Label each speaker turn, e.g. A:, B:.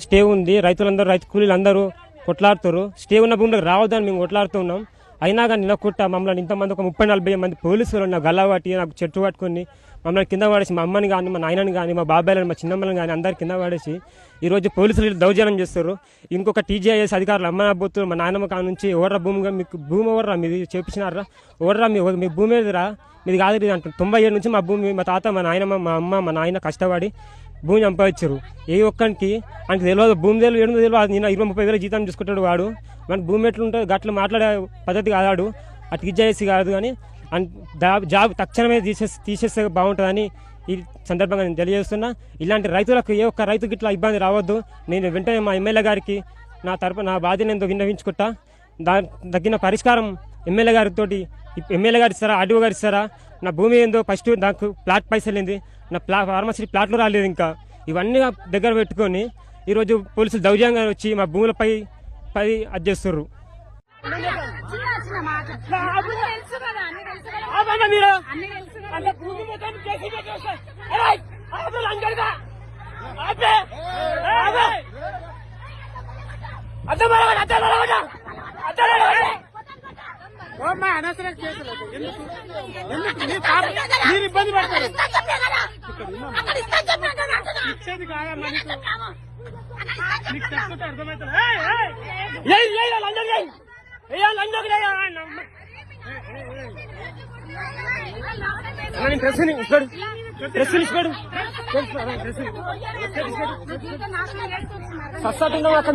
A: Stay ఉంది. రైతులందరూ రైతు కూలీలు అందరూ కొట్లాడుతారు. స్టే ఉన్న భూమిలోకి రావద్దని మేము కొట్లాడుతున్నాం. అయినా కానీ నిలకొట్ట మమ్మల్ని ఇంతమంది ఒక 30-40 మంది పోలీసులు నాకు గల్లా పట్టి నాకు చెట్టు పట్టుకొని మమ్మల్ని కింద పడేసి మా అమ్మని కానీ మా నాయనని కానీ మా బాబాయిలను మా చిన్నమ్మని కానీ అందరు కింద పడేసి ఈరోజు పోలీసులు దౌర్జన్యం చేస్తారు. ఇంకొక టీజీఐఎస్ అధికారులు అమ్మబోతున్నారు. మా నాయనమ్మ కాడ నుంచి ఓవర్రా భూమిగా మీకు భూమి ఓవర్రా మీది చేపించినారా ఓవర్రా మీ భూమి ఏదిరా మీది కాదు అంటారు. 97 నుంచి మా భూమి మా తాత మా నాయనమ్మ మా అమ్మ మా నాయన కష్టపడి భూమి సంపాదించారు. ఏ ఒక్కరికి ఆయనకు తెలియదు భూమి తెలియదు ఏడు తెలియదు. నేను 20-30 వేల జీతం చూసుకుంటాడు వాడు. మనకు భూమి ఎట్లుంటుంది గట్ల మాట్లాడే పద్ధతి కాదాడు. ఆ టీజీఐఎస్ కాదు కానీ జాబ్ తక్షణమే తీసేస్తే బాగుంటుందని ఈ సందర్భంగా నేను తెలియజేస్తున్నా. ఇలాంటి రైతులకు ఏ ఒక్క రైతుకి ఇట్లా ఇబ్బంది రావద్దు. నేను వెంటనే మా ఎమ్మెల్యే గారికి నా బాధ్యత నేను విన్నవించుకుంటా. తగిన పరిష్కారం ఎమ్మెల్యే గారితో ఎమ్మెల్యే గారు ఇస్తారా ఆర్డీఓ గారు ఇస్తారా. నా భూమి ఏందో ఫస్ట్ నాకు ప్లాట్ పైసలు ఏంది నా ఫార్మసీ ప్లాట్లు రాలేదు. ఇంకా ఇవన్నీ దగ్గర పెట్టుకొని ఈరోజు పోలీసులు దౌర్జన్యంగా వచ్చి మా భూములపై అది చేస్తుర్రు.
B: అనవసరం కేసులు మీరు ఇబ్బంది పడతారు. ఇచ్చేది కాదమ్మా నీకు చెప్పుకుంటే అర్థమవుతుంది.
A: సస్తా తిన్నాం అక్కడ